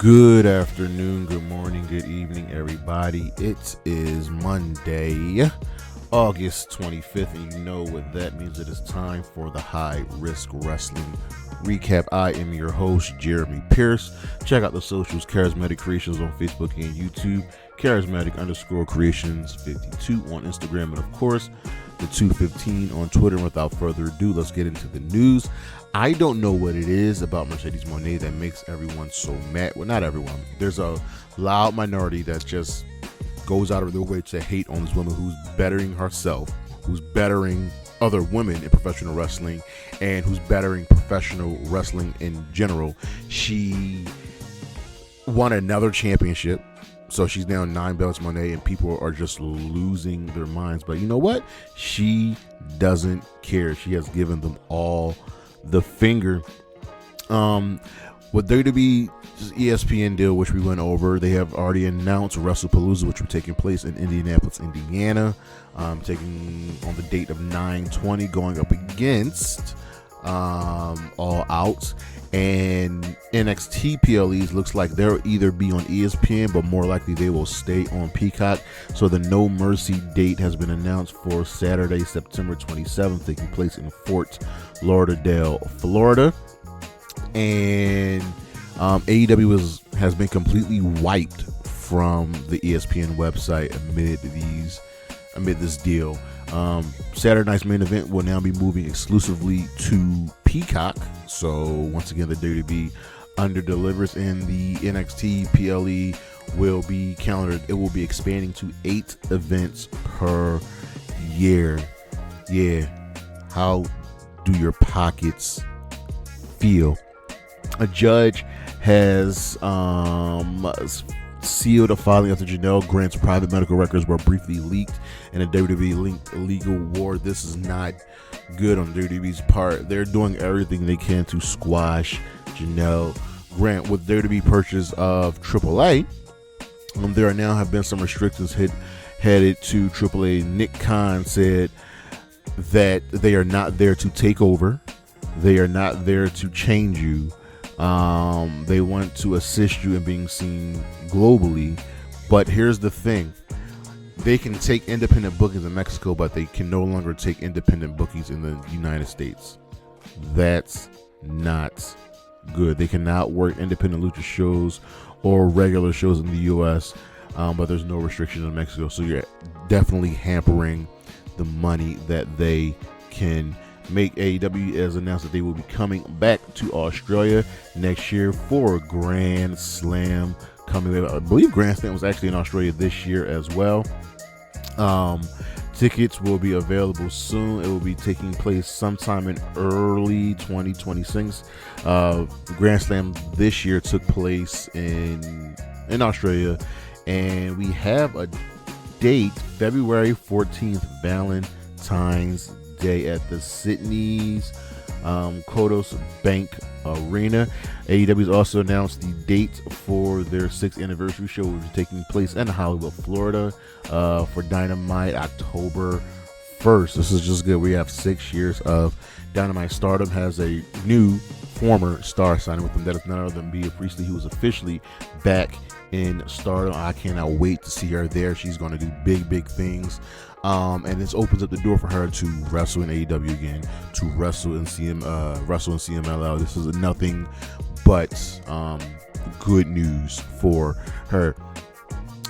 Good afternoon, good morning, good evening, everybody. It is Monday, August 25th, and you know what that means. It is time for the High Risk Wrestling Recap. I am your host, Jeremy Pierce. Check out the socials, Charismatic Creations on Facebook and YouTube, Charismatic_Creations52 on Instagram, and of course, the 215 on Twitter. And without further ado, let's get into the news. I don't know what it is about Mercedes Moné that makes everyone so mad. Well, not everyone. There's a loud minority that just goes out of their way to hate on this woman who's bettering herself, who's bettering other women in professional wrestling, and who's bettering professional wrestling in general. She won another championship. So she's now 9 belts, Moné, and people are just losing their minds. But you know what? She doesn't care. She has given them all the finger. With WWE ESPN deal, which we went over, they have already announced WrestlePalooza, which will be taking place in Indianapolis, Indiana, taking on the date of 9/20, going up against All Out. And NXT PLEs looks like they'll either be on ESPN, but more likely they will stay on Peacock. So the No Mercy date has been announced for Saturday, September 27th, taking place in Fort Lauderdale, Florida. And AEW has been completely wiped from the ESPN website amid this deal. Saturday night's main event will now be moving exclusively to Peacock. So once again, the WWE under delivers, and the NXT PLE will be calendared. It will be expanding to 8 events per year. Yeah. How do your pockets feel? A judge has sealed a filing after Janelle Grant's private medical records were briefly leaked in a WWE-linked legal war. This is not good on WWE's part. They're doing everything they can to squash Janelle Grant. With WWE purchase of AAA, there now have been some restrictions headed to AAA. Nick Khan said that they are not there to take over. They are not there to change you. They want to assist you in being seen globally. But here's the thing. They can take independent bookings in Mexico, but they can no longer take independent bookings in the United States. That's not good. They cannot work independent lucha shows or regular shows in the U.S., but there's no restrictions in Mexico. So you're definitely hampering the money that they can make. AEW has announced that they will be coming back to Australia next year for Grand Slam coming. I believe Grand Slam was actually in Australia this year as well. Tickets will be available soon. It will be taking place sometime in early 2026. Grand Slam this year took place in Australia, and we have a date, February 14th, Valentine's Day, at the Sydney's Kodos Bank Arena. AEW has also announced the date for their 6th anniversary show, which is taking place in Hollywood, Florida, for Dynamite, October 1st. This is just good. We have 6 years of Dynamite. Stardom has a new former star signing with them. That is none other than Bea Priestley, who is officially back in Stardom. I cannot wait to see her there. She's going to do big things. And this opens up the door for her to wrestle in AEW again, to wrestle in CMLL. This is nothing but good news for her.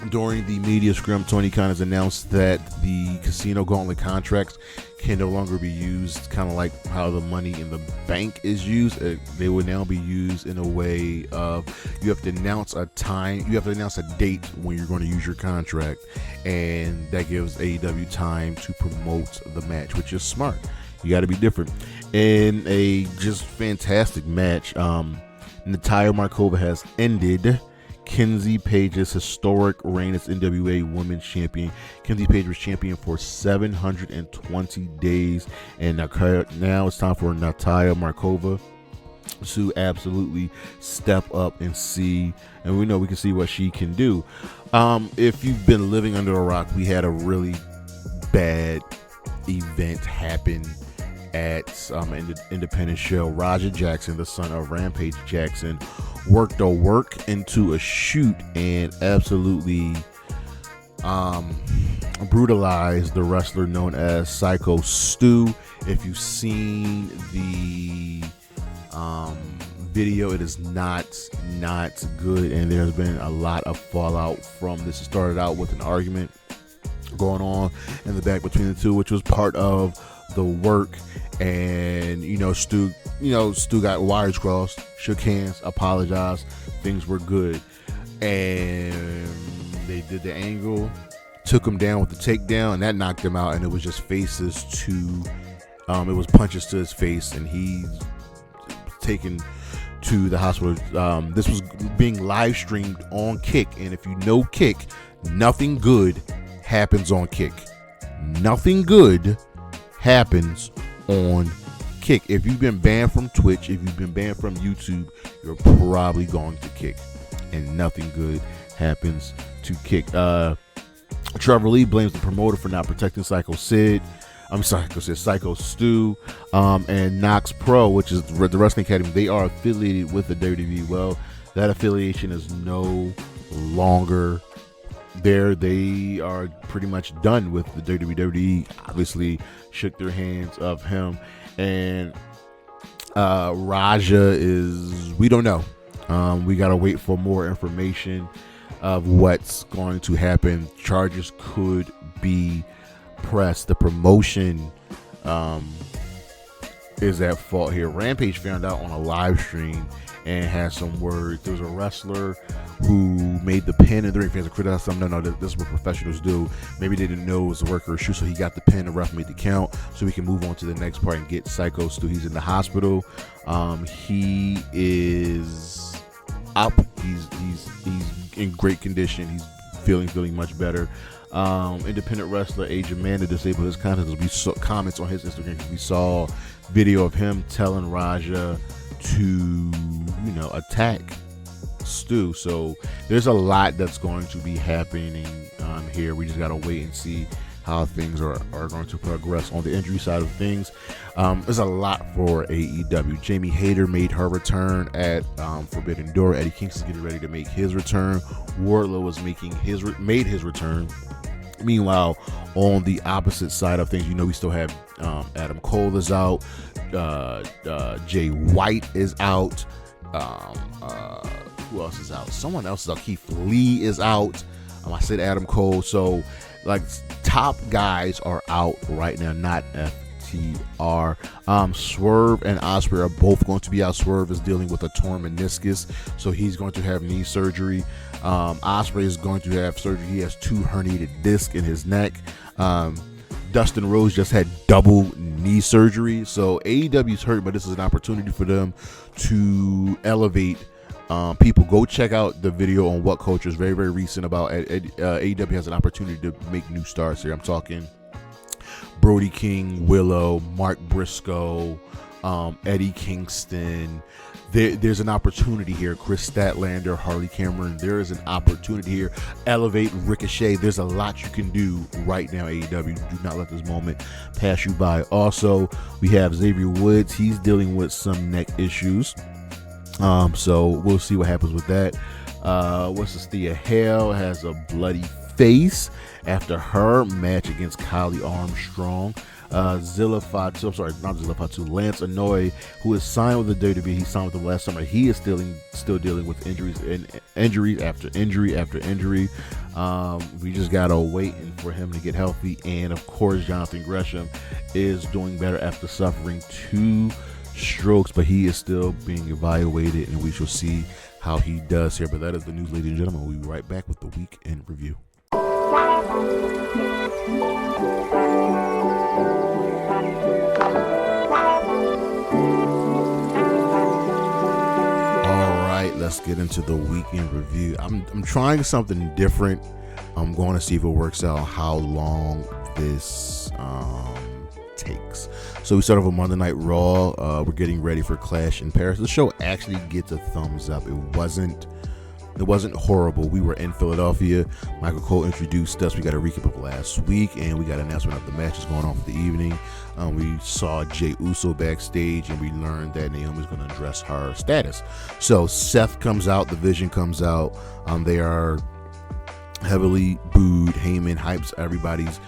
During the media scrum, Toni Khan has announced that the Casino Gauntlet contracts can no longer be used kind of like how the Money in the Bank is used. They will now be used in a way of you have to announce a time, you have to announce a date when you're going to use your contract, and that gives AEW time to promote the match, which is smart. You got to be different. In a just fantastic match, Natalia Markova has ended Kenzie Page's historic reign as NWA Women's Champion. Kenzie Page was champion for 720 days, and now it's time for Natalia Markova to absolutely step up and see, and we know we can see what she can do. If you've been living under a rock, we had a really bad event happen at an independent show. Roger Jackson, the son of Rampage Jackson, worked a work into a shoot and absolutely brutalized the wrestler known as Psycho Stu. If you've seen the video, it is not good, and there's been a lot of fallout from this. It started out with an argument going on in the back between the two, which was part of the work. And Stu got wires crossed, shook hands, apologized, things were good, and they did the angle, took him down with the takedown, and that knocked him out. And it was just faces to it was punches to his face, and he's taken to the hospital. This was being live streamed on Kick, and if you know Kick, nothing good happens on Kick. Nothing good happens on Kick. If you've been banned from Twitch, if you've been banned from YouTube, you're probably going to Kick, and nothing good happens to Kick. Trevor Lee blames the promoter for not protecting Psycho Stu, and Knox Pro, which is the Wrestling Academy. They are affiliated with the WWE. Well, that affiliation is no longer there. They are pretty much done with the WWE. Obviously, shook their hands of him, and Raja is, we don't know. We gotta wait for more information of what's going to happen. Charges could be pressed. The promotion is at fault here. Rampage found out on a live stream and had some words. There was a wrestler who made the pin, and the ring fans are criticizing him. No, this is what professionals do. Maybe they didn't know it was a worker issue, so he got the pin. The ref made the count, so we can move on to the next part and get Psycho Stu. He's in the hospital. He is up. He's in great condition. He's feeling much better. Independent wrestler Age Amanda disabled his content. We saw comments on his Instagram. We saw video of him telling Raja to attack Stu. So there's a lot that's going to be happening here. We just gotta wait and see how things are going to progress on the injury side of things. There's a lot for AEW. Jamie Hayter made her return at Forbidden Door. Eddie Kingston's getting ready to make his return. Wardlow was made his return. Meanwhile, on the opposite side of things, we still have Adam Cole is out. Jay White is out. Who else is out? Someone else is out. Keith Lee is out. I said Adam Cole. So, top guys are out right now, not FTR. Swerve and Ospreay are both going to be out. Swerve is dealing with a torn meniscus, so he's going to have knee surgery. Ospreay is going to have surgery. He has 2 herniated discs in his neck. Dustin Rhodes just had double knee surgery. So AEW's hurt, but this is an opportunity for them to elevate people. Go check out the video on What Culture. Is very, very recent about AEW has an opportunity to make new stars here. I'm talking Brody King, Willow, Mark Briscoe, Eddie Kingston. There's an opportunity here. Chris Statlander, Harley Cameron. There is an opportunity here. Elevate Ricochet. There's a lot you can do right now, AEW. Do not let this moment pass you by. Also, we have Xavier Woods. He's dealing with some neck issues. So we'll see what happens with that. Thea Hale has a bloody face after her match against Kylie Armstrong. Lance Anoa'i, who is signed with the WWE, he signed with them last summer. He is still dealing with injuries after injury. We just gotta wait for him to get healthy. And of course, Jonathan Gresham is doing better after suffering 2 strokes, but he is still being evaluated, and we shall see how he does here. But that is the news, ladies and gentlemen. We'll be right back with the week in review. Let's get into the weekend review. I'm trying something different. I'm going to see if it works out, how long this takes. So we start off with Monday Night Raw. We're getting ready for Clash in Paris. The show actually gets a thumbs up. It wasn't It wasn't horrible. We were in Philadelphia. Michael Cole introduced us. We got a recap of last week, and we got an announcement of the matches going on for the evening. We saw Jey Uso backstage, and we learned that Naomi's going to address her status. So Seth comes out, the Vision comes out. They are heavily booed. Heyman hypes everybody's.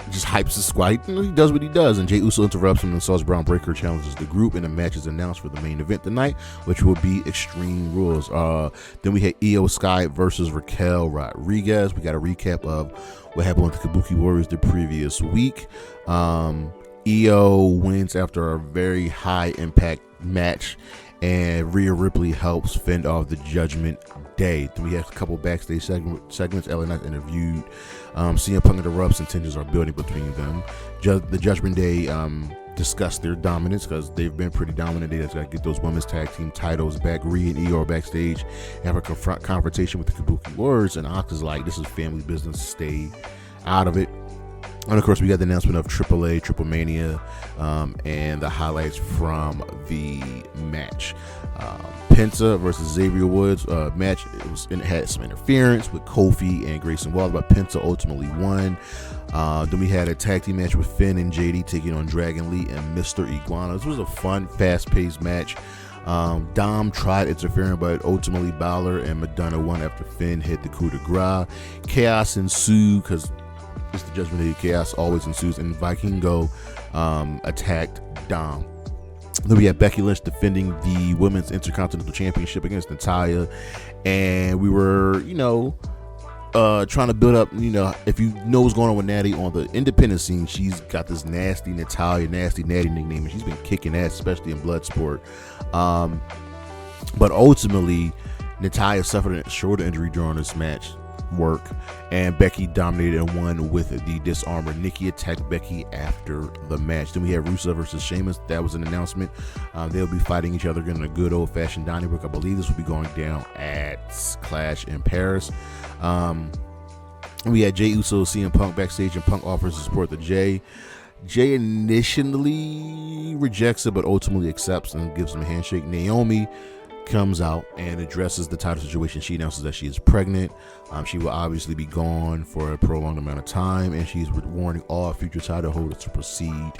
Just hypes the squad. He does what he does, and Jey Uso interrupts him, and Sauce Brown Breaker challenges the group, and the match is announced for the main event tonight, which will be Extreme Rules. Then we had Io Sky versus Raquel Rodriguez. We got a recap of what happened with the Kabuki Warriors the previous week. Io wins after a very high impact match, and Rhea Ripley helps fend off the Judgment Day. Then we have a couple backstage segments. Allin interviewed. CM Punk interrupts, and tensions are building between them. The Judgment Day discuss their dominance because they've been pretty dominant. They just got to get those women's tag team titles back. Rhea and Io are backstage, have a confrontation with the Kabuki Warriors, and Ox is like, this is family business, stay out of it. And of course, we got the announcement of AAA, Triple Mania, and the highlights from the match. Penta versus Xavier Woods match. It had some interference with Kofi and Grayson Waller, but Penta ultimately won. Then we had a tag team match with Finn and JD taking on Dragon Lee and Mr. Iguana. This was a fun, fast-paced match. Dom tried interfering, but ultimately Balor and Madonna won after Finn hit the coup de grace. Chaos ensued because it's the Judgment Day. Chaos always ensues, and Vikingo attacked Dom. Then we had Becky Lynch defending the Women's Intercontinental Championship against Natalia, and we were, trying to build up, if you know what's going on with Natty on the independent scene, she's got this nasty Natalia, nasty Natty nickname, and she's been kicking ass, especially in Bloodsport. But ultimately, Natalia suffered a shoulder injury during this match work, and Becky dominated and won with the disarmer. Nikki attacked Becky after the match. Then we had Rusev versus Sheamus. That was an announcement. They'll be fighting each other in a good old-fashioned Donnybrook. I believe this will be going down at Clash in Paris. We had Jey Uso, CM Punk backstage, and Punk offers to support the Jey. Jey initially rejects it, but ultimately accepts and gives him a handshake. Naomi comes out and addresses the title situation. She announces that she is pregnant. She will obviously be gone for a prolonged amount of time, and she's warning all future title holders to proceed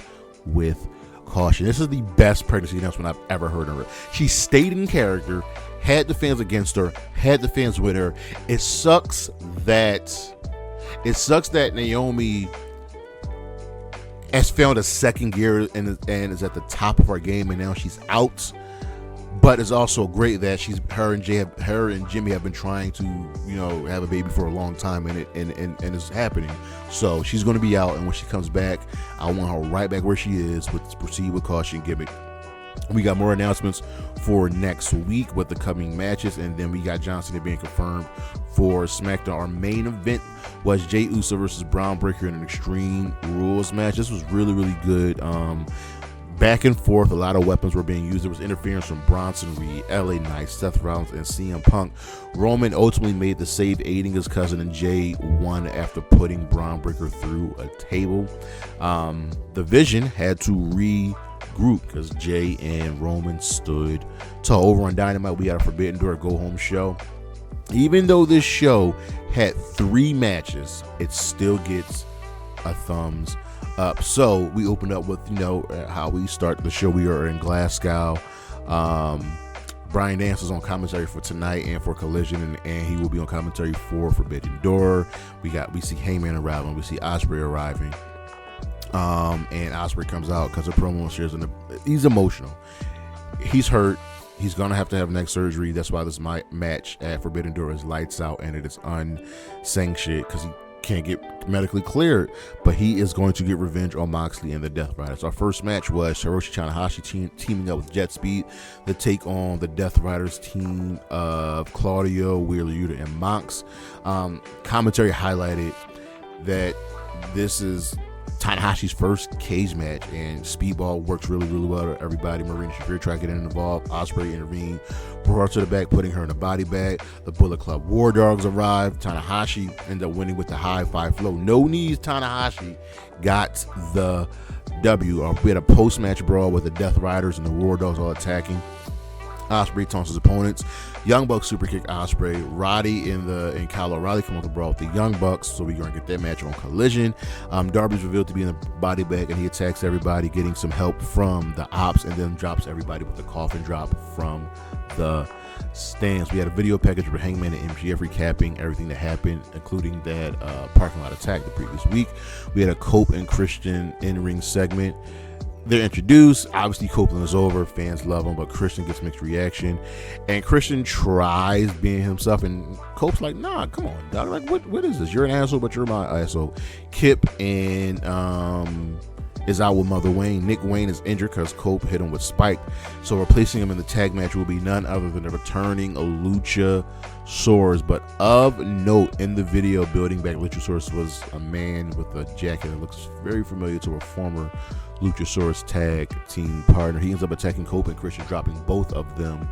with caution. This is the best pregnancy announcement I've ever heard of her. She stayed in character, had the fans against her, had the fans with her. It sucks that Naomi has found a second gear and is at the top of her game, and now she's out. But it's also great that her and Jimmy have been trying to, have a baby for a long time, and it's happening. So she's going to be out, and when she comes back, I want her right back where she is with proceed with caution gimmick. We got more announcements for next week with the coming matches, and then we got John Cena being confirmed for SmackDown. Our main event was Jey Uso versus Braun Breaker in an Extreme Rules match. This was really, really good. Back and forth, a lot of weapons were being used. There was interference from Bronson Reed, LA Knight, Seth Rollins, and CM Punk. Roman ultimately made the save, aiding his cousin, and Jey won after putting Braun Breaker through a table. The Vision had to regroup because Jey and Roman stood tall. Over on Dynamite, we had a Forbidden Door go home show. Even though this show had 3 matches, it still gets a thumbs up. So we opened up with how we start the show. We are in Glasgow. Brian Dance is on commentary for tonight and for Collision, and he will be on commentary for Forbidden Door. We see Heyman arriving. We see Ospreay arriving. And Ospreay comes out because of promo shares, and he's emotional. He's hurt. He's gonna have to have neck surgery. That's why this match at Forbidden Door is lights out, and it is unsanctioned because he can't get medically cleared, but he is going to get revenge on Moxley and the Death Riders. Our first match was Hiroshi Tanahashi teaming up with Jet Speed to take on the Death Riders team of Claudio, Wheeler Yuta, and Mox. Commentary highlighted that this is Tanahashi's first cage match, and Speedball works really, really well to everybody. Marina Shafir tried getting involved. Ospreay intervened, brought her to the back, putting her in a body bag. The Bullet Club War Dogs arrived. Tanahashi ended up winning with the high 5 flow. No knees. Tanahashi got the W. We had a post-match brawl with the Death Riders and the War Dogs all attacking. Ospreay taunts his opponents. Young Bucks super kick Ospreay. Roddy and Kyle O'Reilly come off the brawl with the Young Bucks, so we're going to get that match on Collision. Darby's revealed to be in the body bag, and he attacks everybody, getting some help from the Ops, and then drops everybody with the coffin drop from the stands. We had a video package with Hangman and MJF recapping everything that happened, including that parking lot attack the previous week. We had a Cope and Christian in-ring segment. They're introduced. Obviously, Copeland is over. Fans love him, but Christian gets mixed reaction. And Christian tries being himself, and Cope's like, nah, come on, dog. Like, what is this? You're an asshole, but you're my asshole. Kip and is out with Mother Wayne. Nick Wayne is injured because Cope hit him with Spike. So replacing him in the tag match will be none other than the returning Luchasaurus. But of note, in the video building back Luchasaurus was a man with a jacket that looks very familiar to a former Luchasaurus tag team partner. He ends up attacking Cope and Christian, dropping both of them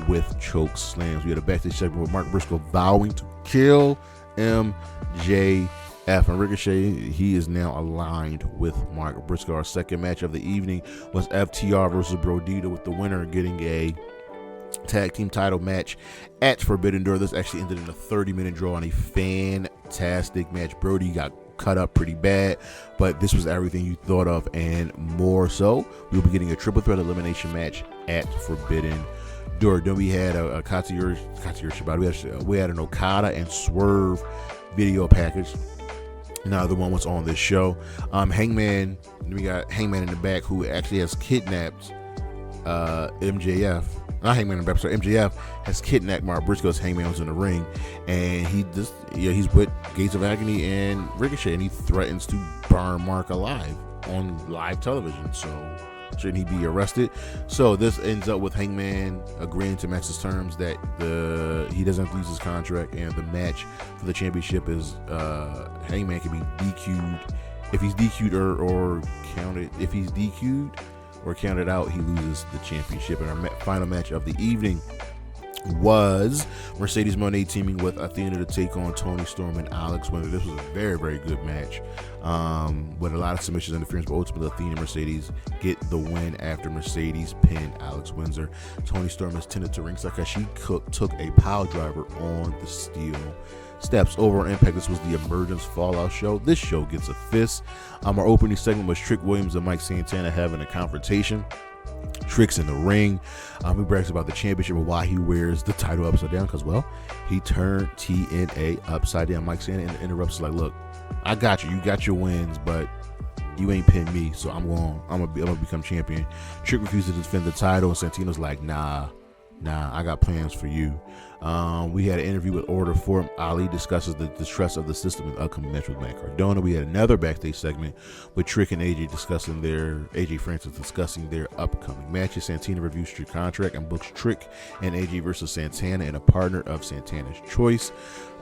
with choke slams. We had a backstage segment with Mark Briscoe vowing to kill MJF. And Ricochet, he is now aligned with Mark Briscoe. Our second match of the evening was FTR versus Brodido, with the winner getting a tag team title match at Forbidden Door. This actually ended in a 30-minute draw on a fantastic match. Brody got cut up pretty bad, but this was everything you thought of and more. So we'll be getting a triple threat elimination match at Forbidden Door. Then we had a Katsuyoshi, we had an Okada and Swerve video package. Neither one was on this show. Hangman, we got Hangman in the back, who actually has kidnapped MJF. Not Hangman in the back, sorry, MJF has kidnapped Mark Briscoe's. Hangman was in the ring, and he's with Gates of Agony and Ricochet, and he threatens to burn Mark alive on live television. So shouldn't he be arrested? So this ends up with Hangman agreeing to match his terms that he doesn't lose his contract, and the match for the championship is Hangman can be DQ'd. If he's DQ'd or counted, if he's DQ'd or counted out, he loses the championship. And our final match of the evening was Mercedes Moné teaming with Athena to take on Toni Storm and Alex Windsor. This was a very, very good match with a lot of submissions interference, but ultimately Athena and Mercedes get the win after Mercedes pinned Alex Windsor. Toni Storm is tended to ringside because she took a pile driver on the steel steps. Over on Impact, this was the Emergence Fallout show. This show gets a fist. Our opening segment was Trick Williams and Mike Santana having a confrontation. Trick's in the ring. He brags about the championship and why he wears the title upside down, because, well, he turned TNA upside down. Mike Santana interrupts, like, look, I got you. You got your wins, but you ain't pinned me, so I'm gonna become champion. Trick refuses to defend the title, and Santino's like, nah, I got plans for you. We had an interview with Order 4. Ali discusses the distress of the system in the upcoming match with Matt Cardona. We had another backstage segment with Trick and AJ Francis discussing their upcoming matches. Santana reviews Trick's contract and books Trick and AJ versus Santana and a partner of Santana's choice.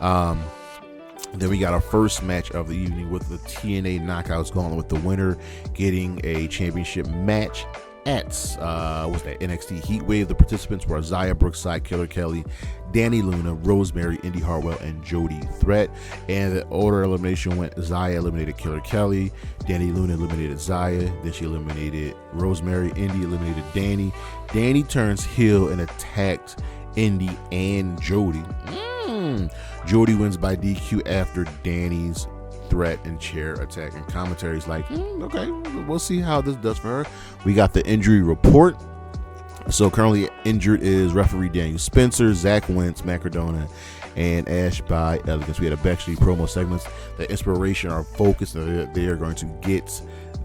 Then we got our first match of the evening with the TNA Knockouts Gauntlet, with the winner getting a championship match at NXT Heatwave. The participants were Zaya Brookside, Killer Kelly, Danny Luna, Rosemary, Indy Hartwell, and Jody Threat. And the order elimination went: Zaya eliminated Killer Kelly, Danny Luna eliminated Zaya, then she eliminated Rosemary, Indy eliminated Danny. Danny turns heel and attacked Indy and Jody. Jody wins by DQ after Danny's threat and chair attack, and commentary's like, okay, we'll see how this does for her. We got the injury report. So currently injured is referee Daniel Spencer, Zack Wentz, Matt Cardona, and Ash by Elegance. We had a backstage promo segments. The inspiration, our focus, they are going to get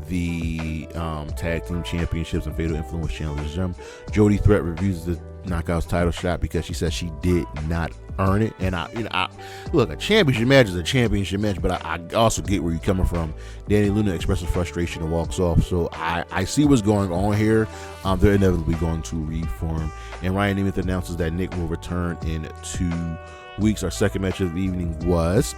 the tag team championships and Fatal Influence Challenge Gem. Jody Threat reviews the Knockouts title shot because she says she did not earn it. And I look, a championship match is a championship match, but I also get where you're coming from. Danny Luna expresses frustration and walks off. So I see what's going on here. They're inevitably going to reform. And Ryan Nemeth announces that Nick will return in 2 weeks. Our second match of the evening was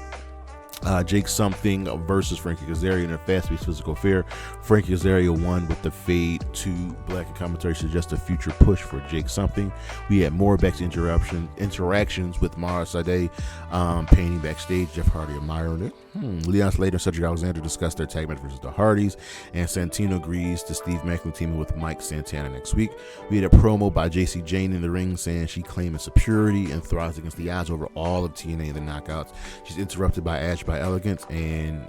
Jake Something versus Frankie Kazarian in a fast-paced physical affair. Frankie Kazarian won with the fade to black, and commentary suggests a future push for Jake Something. We had more backstage interactions with Mara Sade painting backstage. Jeff Hardy admiring it. Leon Slater and Cedric Alexander discussed their tag match versus the Hardys, and Santino agrees to Steve Macklin teaming with Mike Santana next week. We had a promo by JC Jane in the ring saying she claims superiority and thrives against the odds over all of TNA in the knockouts. She's interrupted by Ash by Elegance, and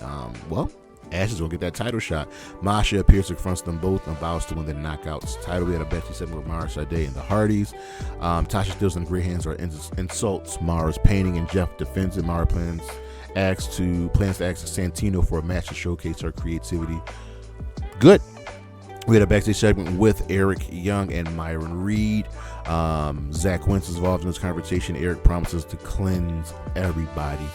Ash is going to get that title shot. Masha appears to confront them both and vows to win the knockouts title. We had a backstage segment with Mara Sade and the Hardys. Tasha Steelz and Great Hands are insults Mara's painting, and Jeff defends it. Mara plans to ask Santino for a match to showcase her creativity. Good. We had a backstage segment with Eric Young and Myron Reed. Zack Wentz is involved in this conversation. Eric promises to cleanse everybody.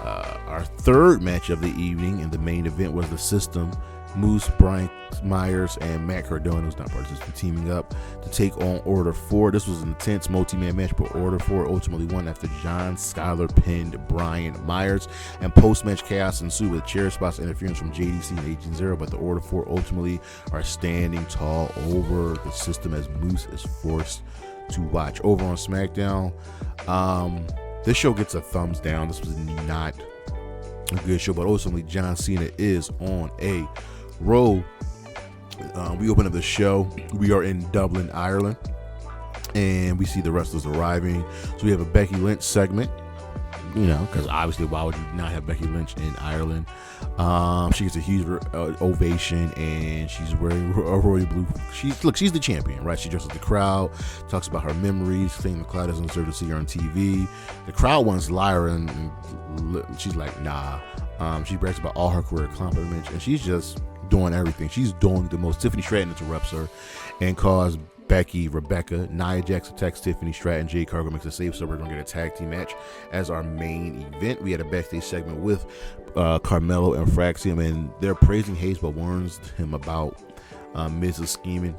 Our third match of the evening in the main event was the System. Moose, Brian Myers, and Matt Cardona, who's not participant, teaming up to take on Order 4. This was an intense multi-man match, but Order 4 ultimately won after John Skyler pinned Brian Myers, and post-match chaos ensued with chair spots interference from JDC and Agent Zero, but the Order 4 ultimately are standing tall over the System as Moose is forced to watch. Over on SmackDown, this show gets a thumbs down. This was not a good show, but ultimately John Cena is on a roll. We open up the show. We are in Dublin, Ireland, and we see the wrestlers arriving. So we have a Becky Lynch segment, because obviously why would you not have Becky Lynch in Ireland? She gets a huge ovation, and she's wearing a royal blue. She's the champion, right? She dresses the crowd, talks about her memories, saying the crowd doesn't deserve to see her on TV. The crowd wants Lyra, and she's like, nah. She brags about all her career accomplishments, and she's just doing everything. She's doing the most. Tiffany Stratton interrupts her and calls Becky Rebecca. Nia Jax attacks Tiffany Stratton. Jade Cargill makes a save, so we're going to get a tag team match as our main event. We had a backstage segment with Carmelo and Fraxium, and they're praising Hayes but warns him about Miz's scheming.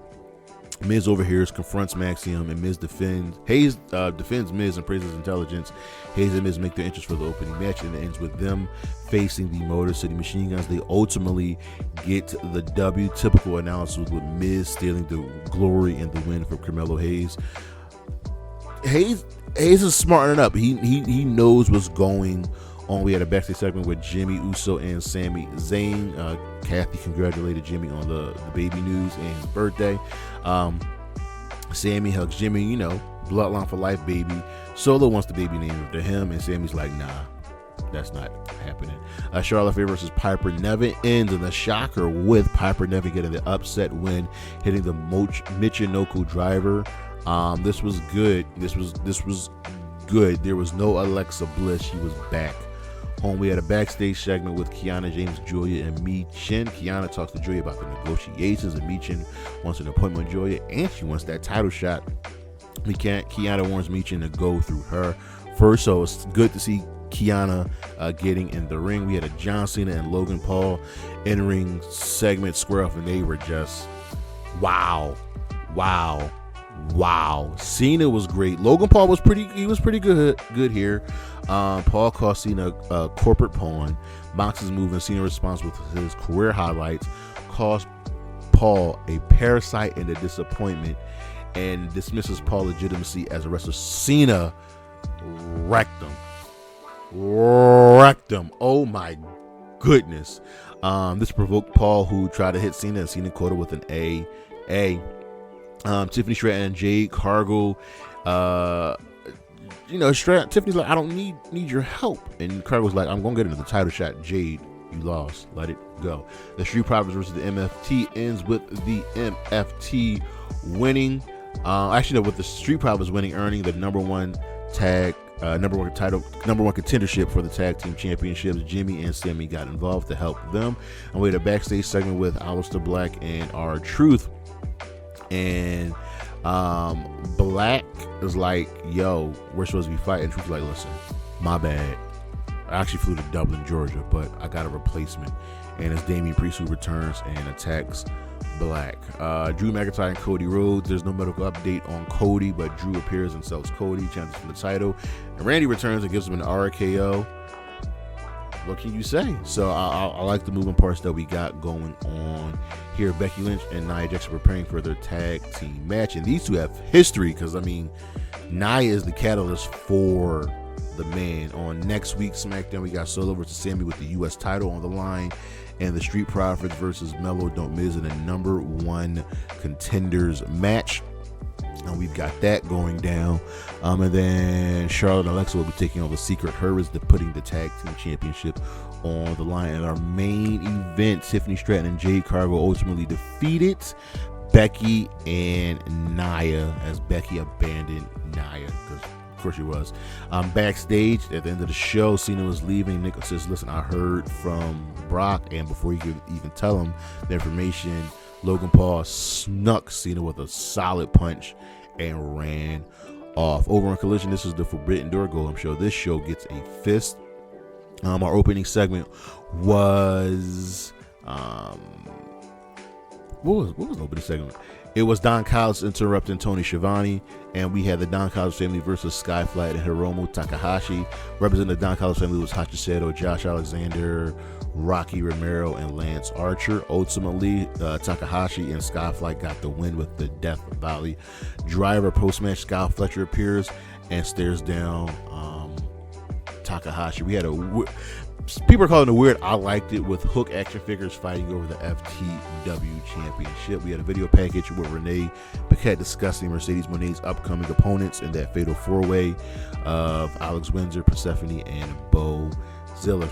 Miz overhears, confronts Maxium, and Miz defends. Hayes defends Miz and praises intelligence. Hayes and Miz make their entrance for the opening match, and it ends with them facing the Motor City Machine Guns. They ultimately get the W. Typical analysis with Miz stealing the glory and the win from Carmelo Hayes. Hayes is smartening up. He knows what's going on. We had a backstage segment with Jimmy Uso and Sami Zayn. Kathy congratulated Jimmy on the baby news and his birthday. Sammy hugs Jimmy, bloodline for life, baby. Solo wants the baby named after him, and Sammy's like, nah, that's not happening. Charlotte Flair versus Piper Niven ends in a shocker with Piper Niven getting the upset win, hitting the Michinoku driver. This was good. This was good. There was no Alexa Bliss. She was back home. We had a backstage segment with Kiana James, Julia, and Michin. Kiana talks to Julia about the negotiations, and Michin wants an appointment with Julia, and she wants that title shot. Kiana warns Michin to go through her first, so it's good to see Kiana getting in the ring. We had a John Cena and Logan Paul in-ring segment square off, and they were just wow. Cena was great. Logan Paul was pretty good here. Paul calls Cena a corporate pawn. Mox's move, and Cena responds with his career highlights, calls Paul a parasite and a disappointment, and dismisses Paul's legitimacy as a wrestler. Cena wrecked him. Oh my goodness. This provoked Paul, who tried to hit Cena, and Cena caught her with an A. Tiffany Stratton and Jade Cargill. Tiffany's like, I don't need your help, and Cargill's like, I'm gonna get into the title shot. Jade, you lost. Let it go. The Street Profits versus the MFT ends with the MFT winning. With the Street Profits winning, earning the number one contendership for the tag team championships. Jimmy and Sammy got involved to help them, and we had a backstage segment with Aleister Black and R-Truth. And Black is like, yo, we're supposed to be fighting. Truth's like, listen, my bad. I actually flew to Dublin, Georgia, but I got a replacement. And it's Damian Priest who returns and attacks Black. Drew McIntyre and Cody Rhodes. There's no medical update on Cody, but Drew appears and sells Cody, challenges for the title. And Randy returns and gives him an RKO. What can you say? So I like the moving parts that we got going on here. Becky Lynch and Nia Jax are preparing for their tag team match, and these two have history because Nia is the catalyst for the man. On next week's SmackDown, we got Solo versus Sammy with the U.S. title on the line, and the Street Profits versus Mello Don't Miz in a number 1 contenders match. And we've got that going down. And then Charlotte and Alexa will be taking on the Secret Hurts, putting the tag team championship on the line. And our main event, Tiffany Stratton and Jade Cargill ultimately defeated Becky and Nia, as Becky abandoned Nia, because of course she was. Backstage at the end of the show, Cena was leaving. Nick says, listen, I heard from Brock, and before he could even tell him the information, Logan Paul snuck Cena with a solid punch and ran off. Over on Collision, this is the Forbidden Door Golem show. This show gets a fist. Our opening segment was what was the opening segment? It was Don Callis interrupting Tony Schiavone, and we had the Don Callis family versus Sky Flight and Hiromu Takahashi. Representing the Don Callis family was Hachiseto, Josh Alexander, Rocky Romero, and Lance Archer. Ultimately, Takahashi and Sky Flight got the win with the Death Valley Driver. Post-match, Scott Fletcher appears and stares down Takahashi. We had people are calling it weird. I liked it, with Hook action figures fighting over the FTW championship. We had a video package with Renee Paquette discussing Mercedes Moné's upcoming opponents in that fatal 4-way of Alex Windsor, Persephone, and Bo Ziller.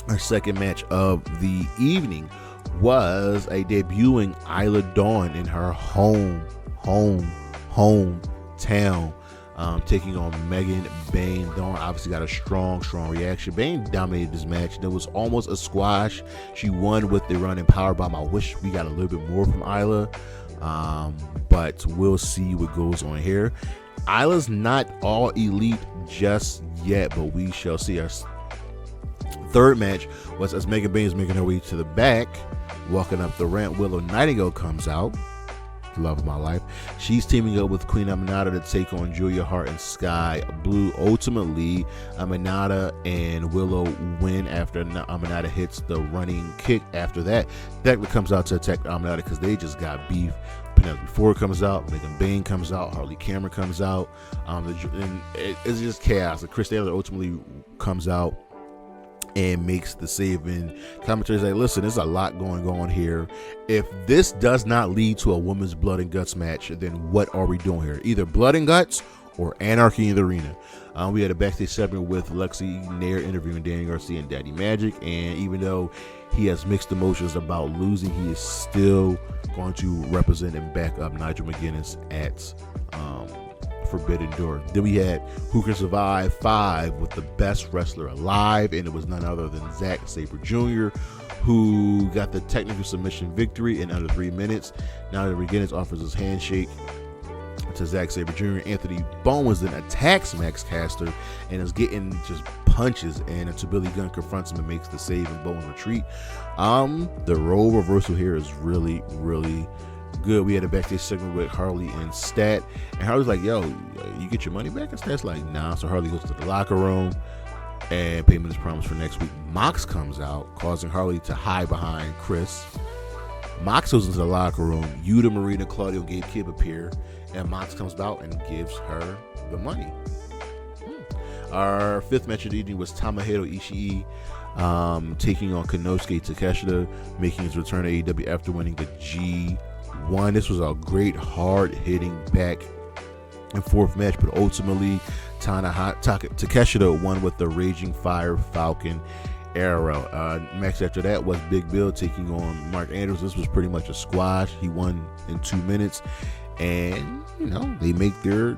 Our second match of the evening was a debuting Isla Dawn in her hometown, taking on Megan Bayne. Dawn obviously got a strong reaction. Bayne dominated this match. There was almost a squash. She won with the running power bomb. I wish we got a little bit more from Isla, but we'll see what goes on here. Isla's not all elite just yet, but we shall see. Our third match was as Megan Bayne is making her way to the back, walking up the ramp. Willow Nightingale comes out. Love of my life. She's teaming up with Queen Aminata to take on Julia Hart and Sky Blue. Ultimately, Aminata and Willow win after Aminata hits the running kick. After that, Thekla comes out to attack Aminata because they just got beef. Penelope Ford comes out, Megan Bayne comes out, Harley Cameron comes out, and it's just chaos. Chris Taylor ultimately comes out and makes the save, and commentators like, listen, there's a lot going on here. If this does not lead to a women's blood and guts match, then what are we doing here? Either blood and guts or anarchy in the arena. We had a backstage segment with Lexi Nair interviewing Danny Garcia and Daddy Magic, and even though he has mixed emotions about losing, he is still going to represent and back up Nigel McGuinness at Forbidden Door. Then we had Who Can Survive 5 with the best wrestler alive, and it was none other than Zack Sabre Jr., who got the technical submission victory in under 3 minutes. Now that McGuinness offers his handshake to Zack Sabre Jr., Anthony Bowens then attacks Max Caster and is getting just punches, and until Billy Gunn confronts him and makes the save, and Bowens retreat. The role reversal here is really good. We had a backstage segment with Harley and Stat, and Harley's like, yo, you get your money back? And Stat's like, nah. So Harley goes to the locker room, and payment is promised for next week. Mox comes out, causing Harley to hide behind Chris. Mox goes into the locker room. Yuta, Marina, Claudio, and Gabe Kidd appear, and Mox comes out and gives her the money. Our fifth match of the evening was Tomohiro Ishii taking on Konosuke Takeshita, making his return to AEW after winning the G1. This was a great, hard-hitting back and forth match, but ultimately Takeshita won with the Raging Fire Falcon Arrow. Next after that was Big Bill taking on Mark Andrews. This was pretty much a squash. He won in 2 minutes, and they make their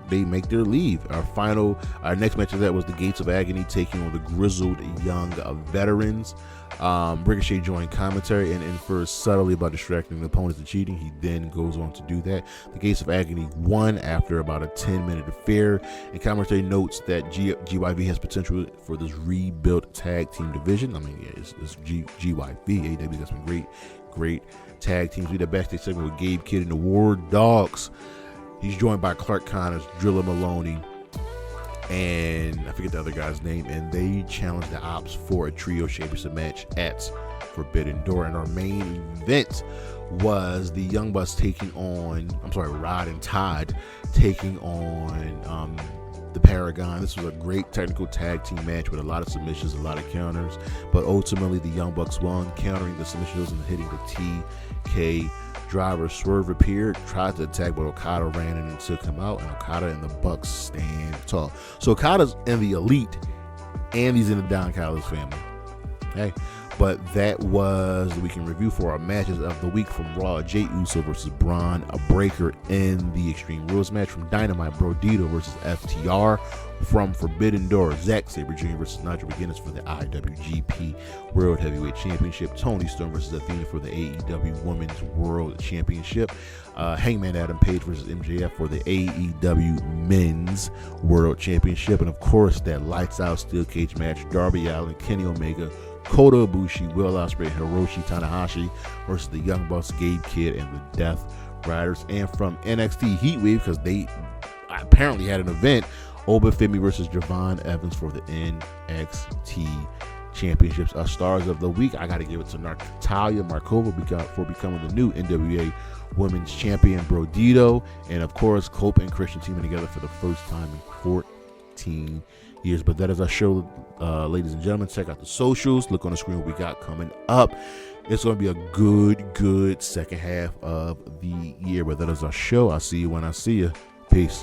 leave. Our next match of that was the Gates of Agony taking on the Grizzled Young Veterans. Ricochet joined commentary, and for subtly about distracting the opponents and cheating, he then goes on to do that. The Gates of Agony won after about a 10-minute affair, and commentary notes that GYV has potential for this rebuilt tag team division. I mean, yeah, it's GYV. AEW got some great tag teams. We had a backstage segment with Gabe Kidd and the War Dogs. He's joined by Clark Connors, Drilla Maloney, and I forget the other guy's name, and they challenged the Ops for a trio championship match at Forbidden Door. And our main event was the Young Bucks Rod and Todd taking on the Paragon. This was a great technical tag team match with a lot of submissions, a lot of counters, but ultimately the Young Bucks won, countering the submissions and hitting the TK driver. Swerve appeared, tried to attack, but Okada ran in and took him out, and Okada and the Bucks stand tall. So Okada's in the Elite, and he's in the Don Callis family. Okay, but that was the weekend review for our matches of the week. From Raw, Jey Uso versus Bron Breakker in the Extreme Rules match. From Dynamite, Brodido versus FTR. From Forbidden Door, Zack Sabre Jr. versus Nigel McGuinness for the IWGP World Heavyweight Championship. Toni Storm versus Athena for the AEW Women's World Championship. Hangman Adam Page versus MJF for the AEW Men's World Championship. And of course, that lights out steel cage match, Darby Allin, Kenny Omega, Kota Ibushi, Will Ospreay, Hiroshi Tanahashi versus the Young Bucks, Gabe Kidd, and the Death Riders. And from NXT Heatwave, because they apparently had an event, Oba Femi versus Javon Evans for the NXT Championships. Our stars of the week, I got to give it to Natalia Markova for becoming the new NWA Women's Champion, Brodido, and of course Cope and Christian teaming together for the first time in 14 years. But that is our show, ladies and gentlemen. Check out the socials, look on the screen what we got coming up. It's going to be a good second half of the year. But that is our show. I'll see you when I see you. Peace.